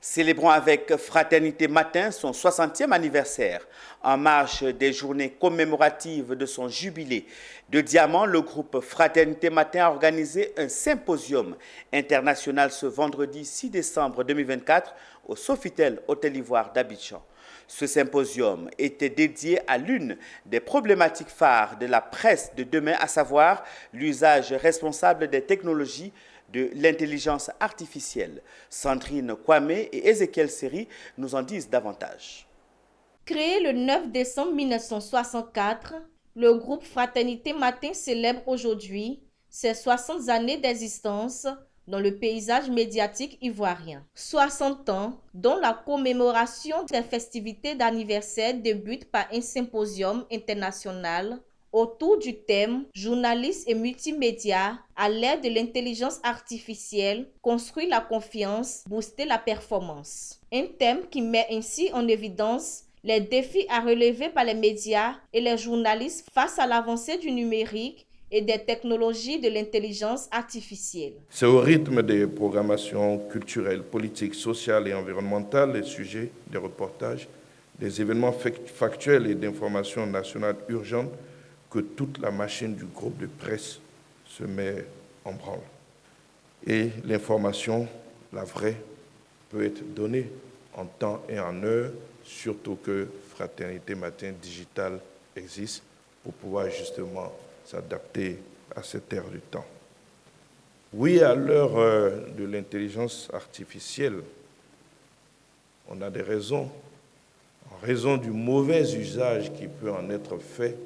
Célébrons avec Fraternité Matin son 60e anniversaire. En marge des journées commémoratives de son jubilé de diamant, le groupe Fraternité Matin a organisé un symposium international ce vendredi 6 décembre 2024 au Sofitel Hôtel Ivoire d'Abidjan. Ce symposium était dédié à l'une des problématiques phares de la presse de demain, à savoir l'usage responsable des technologies de l'intelligence artificielle. Sandrine Kwame et Ezekiel Seri nous en disent davantage. Créé le 9 décembre 1964, le groupe Fraternité Matin célèbre aujourd'hui ses 60 années d'existence dans le paysage médiatique ivoirien. 60 ans dont la commémoration des festivités d'anniversaire débute par un symposium international autour du thème « Journalistes et multimédia à l'ère de l'intelligence artificielle, construire la confiance, booster la performance ». Un thème qui met ainsi en évidence les défis à relever par les médias et les journalistes face à l'avancée du numérique et des technologies de l'intelligence artificielle. C'est au rythme des programmations culturelles, politiques, sociales et environnementales, les sujets, des reportages, des événements factuels et d'information nationale urgente que toute la machine du groupe de presse se met en branle. Et l'information, la vraie, peut être donnée en temps et en heure, surtout que Fraternité Matin Digital existe pour pouvoir justement s'adapter à cette ère du temps. Oui, à l'heure de l'intelligence artificielle, on a des raisons, en raison du mauvais usage qui peut en être fait,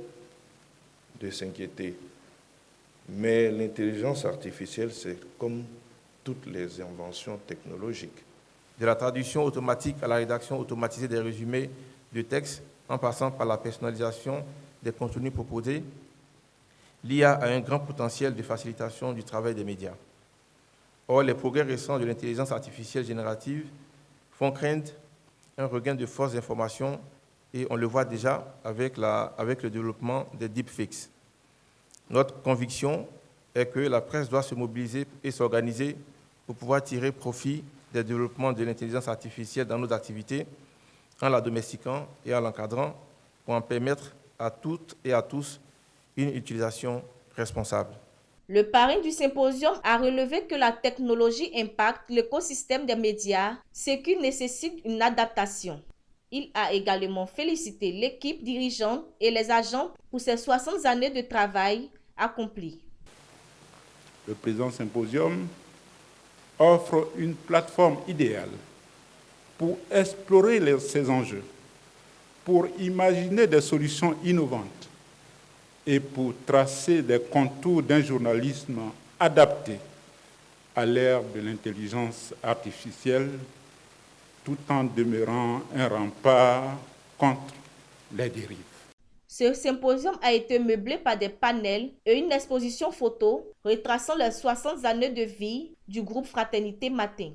de s'inquiéter. Mais l'intelligence artificielle, c'est comme toutes les inventions technologiques. De la traduction automatique à la rédaction automatisée des résumés de textes, en passant par la personnalisation des contenus proposés, l'IA a un grand potentiel de facilitation du travail des médias. Or, les progrès récents de l'intelligence artificielle générative font craindre un regain de fausses informations et on le voit déjà avec le développement des deepfakes. Notre conviction est que la presse doit se mobiliser et s'organiser pour pouvoir tirer profit des développements de l'intelligence artificielle dans nos activités, en la domestiquant et en l'encadrant pour en permettre à toutes et à tous une utilisation responsable. Le parrain du symposium a relevé que la technologie impacte l'écosystème des médias, ce qui nécessite une adaptation. Il a également félicité l'équipe dirigeante et les agents pour ces 60 années de travail accomplis. Le présent symposium offre une plateforme idéale pour explorer ces enjeux, pour imaginer des solutions innovantes et pour tracer des contours d'un journalisme adapté à l'ère de l'intelligence artificielle, tout en demeurant un rempart contre les dérives. Ce symposium a été meublé par des panels et une exposition photo retraçant les 60 années de vie du groupe Fraternité Matin.